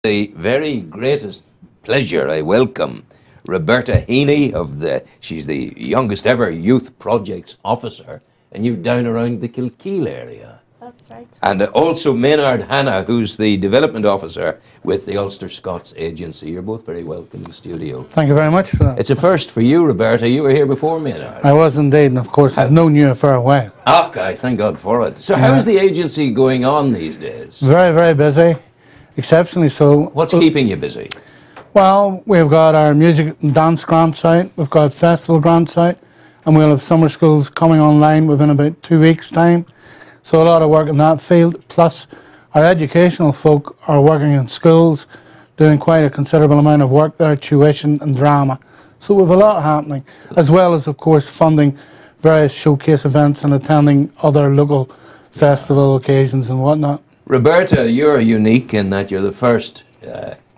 the very greatest pleasure I welcome Roberta Heaney she's the youngest ever youth projects officer, and you're down around the Kilkeel area. That's right. And also Maynard Hanna, who's the development officer with the Ulster Scots Agency. You're both very welcome in the studio. Thank you very much for that. It's a first for you, Roberta. You were here before Maynard. I was indeed, and of course I've known you for a while. Okay, thank God for it. So how's the agency going on these days? Very, very busy, exceptionally so. What's keeping you busy? Well, we've got our music and dance grants out, we've got festival grants out, and we'll have summer schools coming online within about 2 weeks' time. So a lot of work in that field, plus our educational folk are working in schools, doing quite a considerable amount of work there, tuition and drama. So we have a lot happening, as well as, of course, funding various showcase events and attending other local festival occasions and whatnot. Roberta, you're unique in that you're the first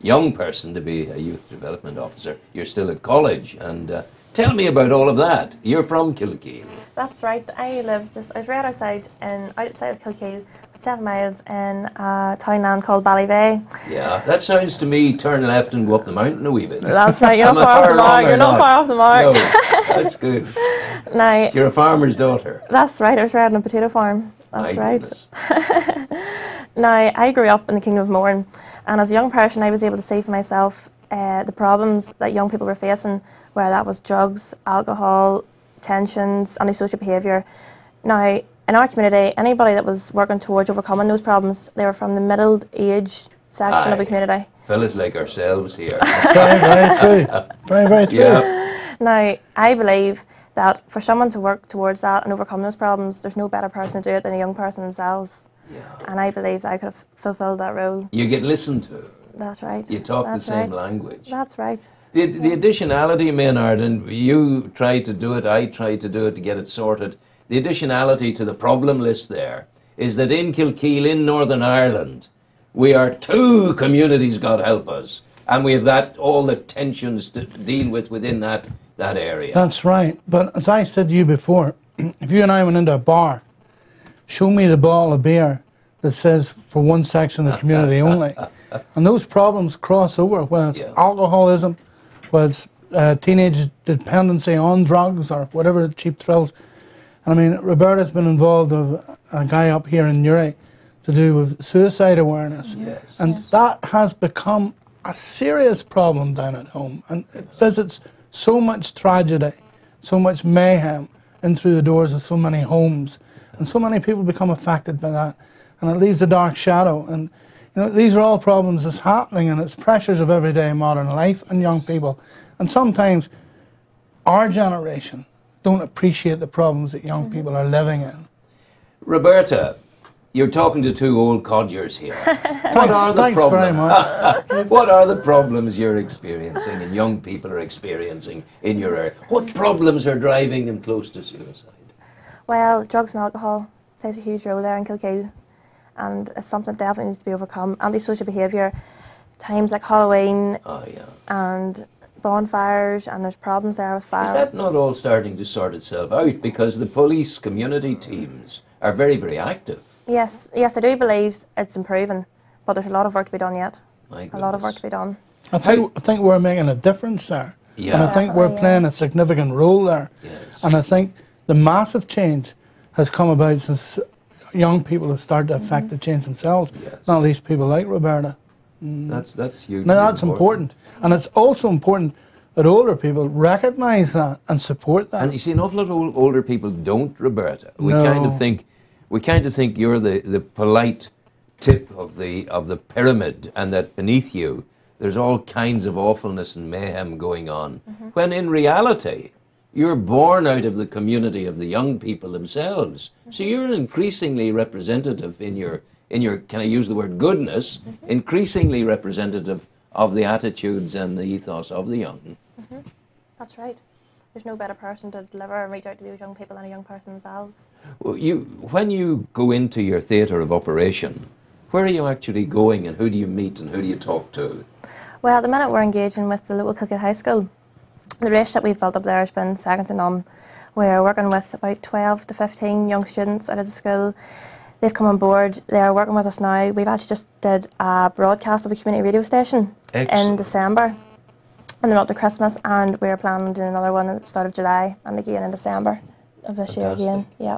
young person to be a youth development officer. You're still at college, and tell me about all of that. You're from Kilkeel. That's right. I live I was right outside of Kilkeel, 7 miles in a townland called Ballyvay. Yeah, that sounds to me turn left and go up the mountain a wee bit. That's right. You're not far off the mark. You're not far off the mark. No, that's good. Now, you're a farmer's daughter. That's right. I was raised on a potato farm. That's right. Now, I grew up in the Kingdom of Mourne, and as a young person, I was able to see for myself the problems that young people were facing, whether that was drugs, alcohol, tensions, antisocial behaviour. Now, in our community, anybody that was working towards overcoming those problems, they were from the middle age section of the community. Fellas like ourselves here. Very, very true. Very, very true. Yeah. Now, I believe that for someone to work towards that and overcome those problems, there's no better person to do it than a young person themselves. Yeah. And I believe that I could have fulfilled that role. You get listened to. That's right. You talk the same language. That's right. The additionality, Maynard, and you tried to do it, I tried to do it to get it sorted. The additionality to the problem list there is that in Kilkeel, in Northern Ireland, we are 2 communities, God help us, and we have all the tensions to deal with within that area. That's right. But as I said to you before, if you and I went into a bar, show me the bottle of beer that says for one section of the community only. And those problems cross over, whether it's alcoholism, whether it's teenage dependency on drugs or whatever, cheap thrills. And I mean, Roberta's been involved with a guy up here in Newry to do with suicide awareness. Yes. And that has become a serious problem down at home. And it visits so much tragedy, so much mayhem in through the doors of so many homes. And so many people become affected by that. And it leaves a dark shadow. And you know, these are all problems that's happening, and it's pressures of everyday modern life and young people. And sometimes our generation don't appreciate the problems that young people are living in. Roberta, you're talking to 2 old codgers here. Thanks very much. What are the problems you're experiencing and young people are experiencing in your area? What problems are driving them close to suicide? Well, drugs and alcohol plays a huge role there in Kilkeel, and it's something that definitely needs to be overcome. Antisocial behaviour, times like Halloween and bonfires, and there's problems there with fire. Is that not all starting to sort itself out? Because the police community teams are very, very active. Yes, I do believe it's improving, but there's a lot of work to be done yet. My goodness. A lot of work to be done. I think we're making a difference there. Yeah. And I think we're playing a significant role there. Yes. And I think the massive change has come about since young people have started to affect the change themselves, not least people like Roberta. That's huge. Now that's important. And it's also important that older people recognise that and support that. And you see, an awful lot of older people don't, Roberta. We kind of think you're the polite tip of the pyramid, and that beneath you there's all kinds of awfulness and mayhem going on. When in reality, you're born out of the community of the young people themselves. So you're increasingly representative in your, can I use the word goodness, increasingly representative of the attitudes and the ethos of the young. That's right. There's no better person to deliver and reach out to those young people than a young person themselves. Well, when you go into your theatre of operation, where are you actually going, and who do you meet and who do you talk to? Well, at the minute we're engaging with the local Kilkeel High School. The relationship we've built up there has been second to none. We're working with about 12 to 15 young students out of the school. they've come on board. They're working with us now. We've actually just did a broadcast of a community radio station in December, and then up to Christmas, and we're planning on doing another one at the start of July, and again in December of this year again. Yeah.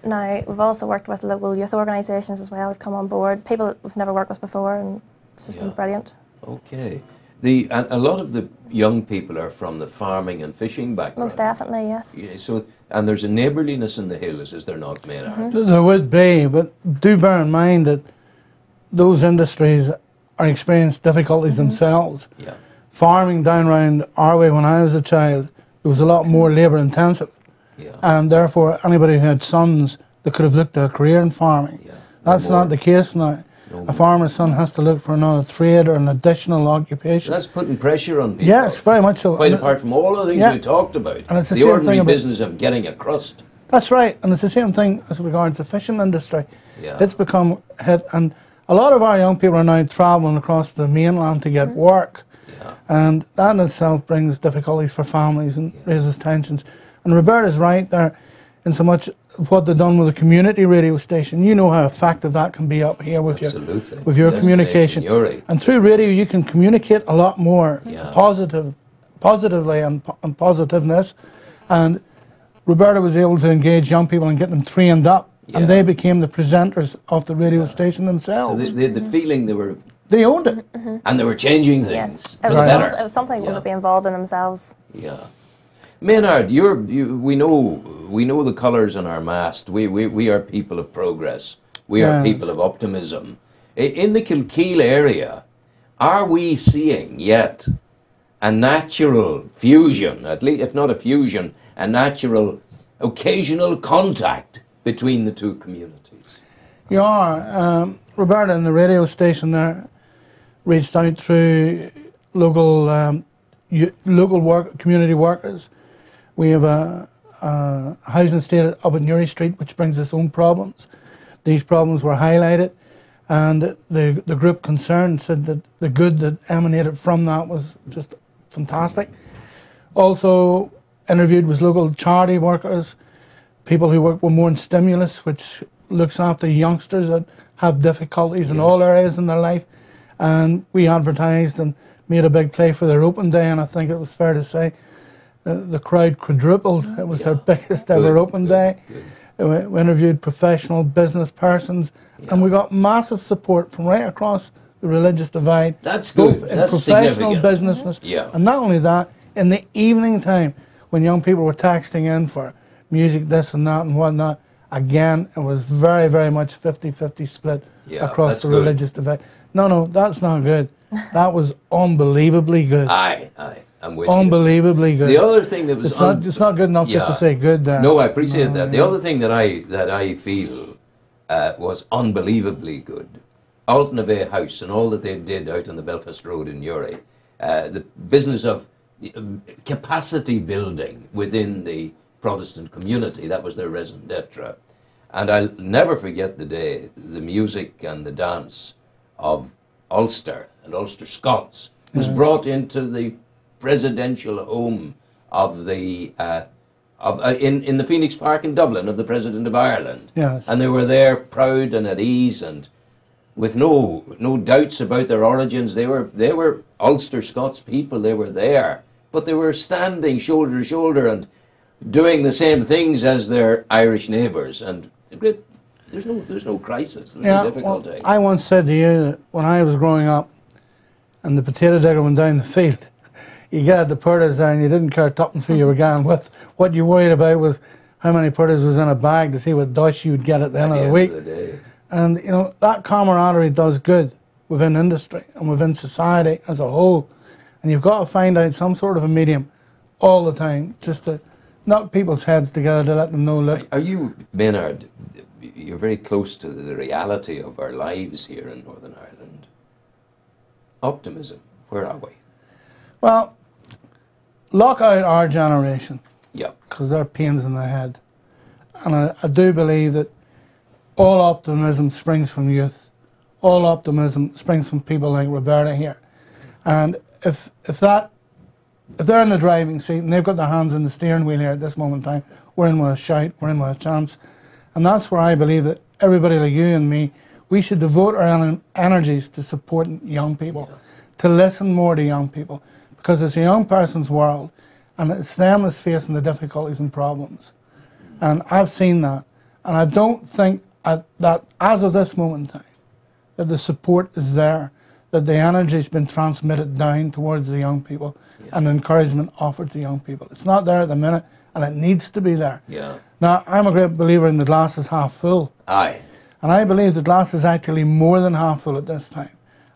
Now, we've also worked with local youth organisations as well. They've come on board. People that we've never worked with before, and it's just been brilliant. Okay. And a lot of the young people are from the farming and fishing background. Most definitely, yes. Yeah, so, and there's a neighbourliness in the hills, is there not, Maynard? There would be, but do bear in mind that those industries are experiencing difficulties themselves. Yeah. Farming down around our way when I was a child, there was a lot more labour intensive. Yeah. And therefore anybody who had sons that could have looked at a career in farming. Yeah. That's not the case now. A farmer's son has to look for another trade or an additional occupation. That's putting pressure on people. Yes, very much so. Quite apart from all the things we talked about. And it's the the same ordinary thing business of getting a crust. That's right, and it's the same thing as regards the fishing industry. Yeah. It's become hit, and a lot of our young people are now travelling across the mainland to get work. Yeah. And that in itself brings difficulties for families and raises tensions. And Roberta's right there in so much what they've done with a community radio station. You know how effective that can be up here with your communication. And through radio you can communicate a lot more positively and positiveness. And Roberta was able to engage young people and get them trained up, and they became the presenters of the radio station themselves. So they had the feeling they owned it. And they were changing things Yes, for the better. it was something they would be involved in themselves. Yeah. Maynard, we know the colours on our mast. We are people of progress. We are people of optimism. In the Kilkeel area, are we seeing yet a natural fusion, at least if not a fusion, a natural occasional contact between the two communities? You are. Roberta and the radio station there reached out through local community workers. We have a housing estate up at Newry Street which brings its own problems. These problems were highlighted, and the group concerned said that the good that emanated from that was just fantastic. Also interviewed was local charity workers, people who work with more in stimulus, which looks after youngsters that have difficulties in all areas in their life. And we advertised and made a big play for their open day, and I think it was fair to say the crowd quadrupled. It was their biggest ever open day. We interviewed professional business persons, and we got massive support from right across the religious divide. That's good. Both in professional businesses, and not only that, in the evening time when young people were texting in for music, this and that and whatnot, again, it was very, very much 50-50 split across the religious divide. No, that's not good. That was unbelievably good. Aye, I'm with you. Unbelievably good. The other thing that was it's not good enough just to say good there. No, I appreciate that. The other thing that I feel was unbelievably good, Altnavay House and all that they did out on the Belfast Road in Newry, the business of capacity building within the Protestant community, that was their raison d'etre. And I'll never forget the day the music and the dance of Ulster and Ulster Scots was brought into the presidential home of the in the Phoenix Park in Dublin of the President of Ireland. Yes. And they were there proud and at ease and with no doubts about their origins. They were Ulster Scots people. They were there, but they were standing shoulder to shoulder and doing the same things as their Irish neighbours. And there's no crisis. There's no difficulty. Well, I once said to you that when I was growing up, and the potato digger went down the field, you got the purdas there and you didn't care tuppence who you were going with. What you worried about was how many purdas was in a bag to see what dish you would get at the end of the week. And you know, that camaraderie does good within industry and within society as a whole. And you've got to find out some sort of a medium all the time just to knock people's heads together to let them know, look. Are you, Maynard, you're very close to the reality of our lives here in Northern Ireland. Optimism, where are we? Well, lock out our generation. Yeah. Because they're pains in the head. And I do believe that all optimism springs from youth. All optimism springs from people like Roberta here. And if they're in the driving seat and they've got their hands in the steering wheel here at this moment in time, we're in with a shout, we're in with a chance. And that's where I believe that everybody like you and me, we should devote our energies to supporting young people, to listen more to young people, because it's a young person's world, and it's them that's facing the difficulties and problems. And I've seen that, and I don't think that as of this moment in time, that the support is there, that the energy has been transmitted down towards the young people, and encouragement offered to young people. It's not there at the minute, and it needs to be there. Yeah. Now, I'm a great believer in the glass is half full. Aye. And I believe the glass is actually more than half full at this time,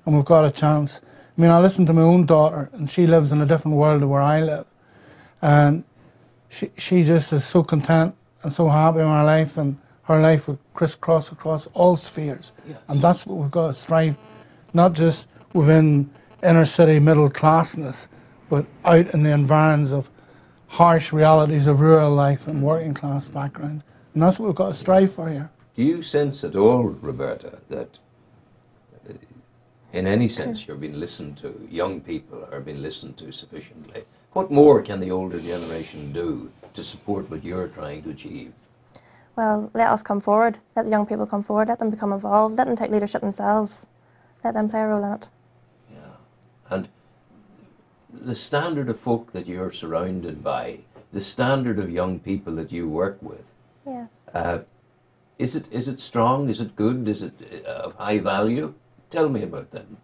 and we've got a chance. I mean, I listen to my own daughter, and she lives in a different world to where I live, and she just is so content and so happy in her life, and her life would crisscross across all spheres. Yes. And that's what we've got to strive, not just within inner city middle classness, but out in the environs of harsh realities of rural life and working class backgrounds. And that's what we've got to strive for here. Do you sense at all, Roberta, that in any sense you're being listened to, young people are being listened to sufficiently? What more can the older generation do to support what you're trying to achieve? Well, let us come forward, let the young people come forward, let them become involved, let them take leadership themselves, let them play a role in it. Yeah. And the standard of folk that you're surrounded by, the standard of young people that you work with, yes. Is it strong? Is it good? Is it of high value? Tell me about them.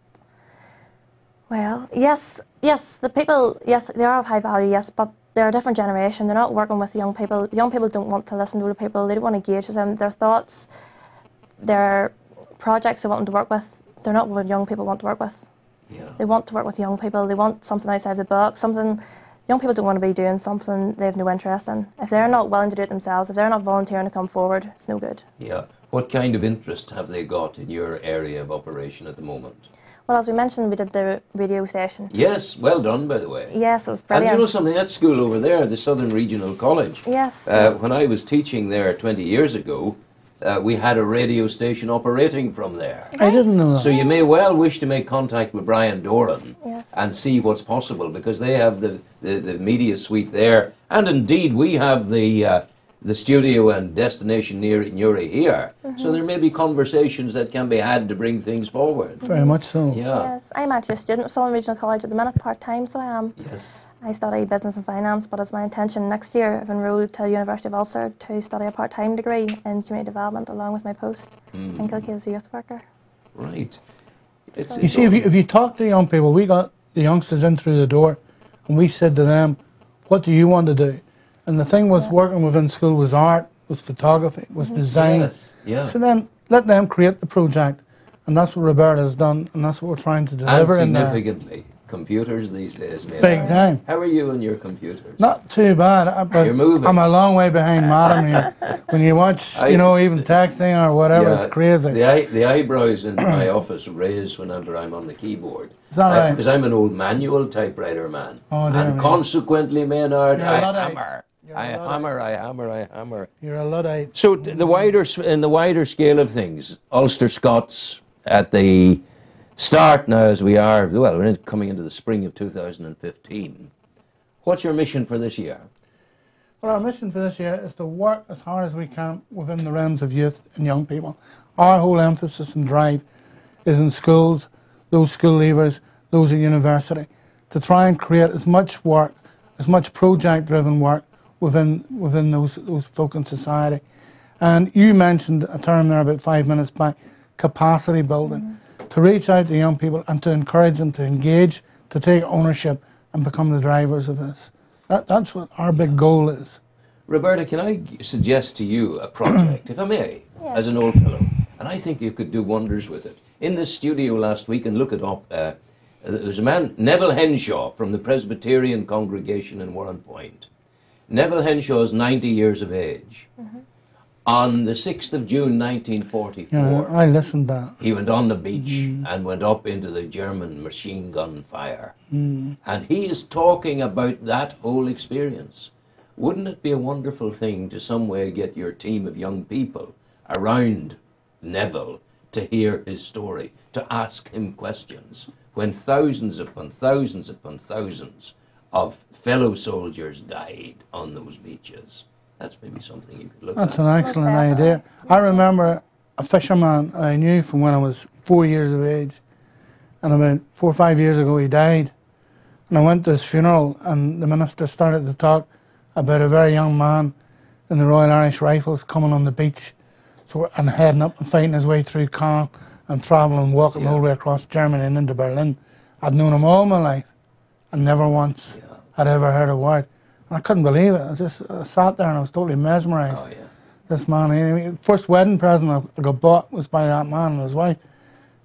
Well, yes, the people, yes, they are of high value, yes, but they're a different generation. They're not working with young people. Young people don't want to listen to older people. They don't want to engage with them. Their thoughts, their projects they want them to work with, they're not what young people want to work with. Yeah. They want to work with young people. They want something outside the box, something. Young people don't want to be doing something they have no interest in. If they're not willing to do it themselves, if they're not volunteering to come forward, it's no good. Yeah. What kind of interest have they got in your area of operation at the moment? Well, as we mentioned, we did the radio station. Yes, well done, by the way. Yes, it was brilliant. And you know something, that school over there, the Southern Regional College, yes, when I was teaching there 20 years ago, we had a radio station operating from there. I didn't know that. So you may well wish to make contact with Brian Doran yes. and see what's possible, because they have the media suite there, and indeed we have the studio and destination near Newry here. So there may be conversations that can be had to bring things forward. Very much so. Yeah. Yes, I'm actually a student of Southern Regional College at the minute, part-time, so I am. Yes. I study business and finance, but it's my intention next year, I've enrolled to the University of Ulster to study a part-time degree in community development along with my post in Kilkee as a youth worker. Right. You see, if you talk to young people, we got the youngsters in through the door, and we said to them, what do you want to do? And the thing was, working within school was art, was photography, was design. Yes. Yeah. So then let them create the project, and that's what Roberta has done, and that's what we're trying to deliver in there. And significantly, computers these days, Maynard. Big time. How are you and your computers? Not too bad, but You're moving. I'm a long way behind Madam here. When you watch, you know, even texting or whatever, it's crazy. The eyebrows in my office raise whenever I'm on the keyboard. Is that right? Because I'm an old manual typewriter man. Oh, dear and me. consequently, Maynard, You're a I Luddite. hammer. You're a I Luddite. hammer, I hammer, I hammer. You're a Luddite. So in the wider scale of things, Ulster Scots at the start now, as we are, well, we're coming into the spring of 2015. What's your mission for this year? Well, our mission for this year is to work as hard as we can within the realms of youth and young people. Our whole emphasis and drive is in schools, those school leavers, those at university, to try and create as much work, as much project-driven work within those folk in society. And you mentioned a term there about 5 minutes back, capacity building, to reach out to young people and to encourage them to engage, to take ownership and become the drivers of this. That's what our big goal is. Roberta, can I suggest to you a project, if I may, as an old fellow? And I think you could do wonders with it. In this studio last week, and look it up, there's a man, Neville Henshaw, from the Presbyterian congregation in Warrenpoint. Neville Henshaw is 90 years of age. On the 6th of June 1944, Yeah, I listened to that. he went on the beach and went up into the German machine gun fire. And he is talking about that whole experience. Wouldn't it be a wonderful thing to some way get your team of young people around Neville to hear his story, to ask him questions, when thousands upon thousands upon thousands of fellow soldiers died on those beaches? That's maybe something you could look That's at. an excellent idea. I remember a fisherman I knew from when I was 4 years of age, and about 4 or 5 years ago he died. And I went to his funeral, and the minister started to talk about a very young man in the Royal Irish Rifles coming on the beach, and heading up and fighting his way through Caen and travelling, walking all the way across Germany and into Berlin. I'd known him all my life, and never once had I ever heard a word. And I couldn't believe it. I sat there and I was totally mesmerised. This man, first wedding present I got bought was by that man and his wife,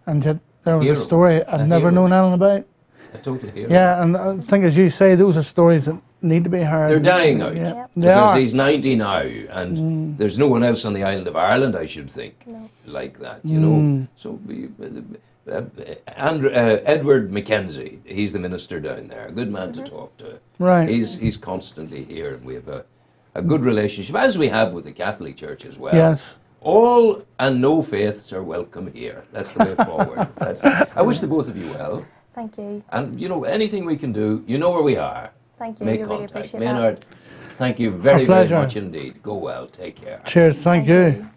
and yet there was a story I'd never known anything about. A total hero. Yeah, and I think, as you say, those are stories that need to be heard. They're dying out. Yeah. Because he's 90 now, and there's no one else on the island of Ireland, I should think, like that, you know. So, Edward Mackenzie, he's the minister down there, a good man to talk to. Right. He's constantly here, and we have a good relationship, as we have with the Catholic Church as well. Yes. All and no faiths are welcome here. That's the way forward. I wish the both of you well. Thank you. And, you know, anything we can do, you know where we are. Thank you. Make Really contact. appreciate Maynard, that. thank you very, very much indeed. Go well. Take care. Cheers. Thank you.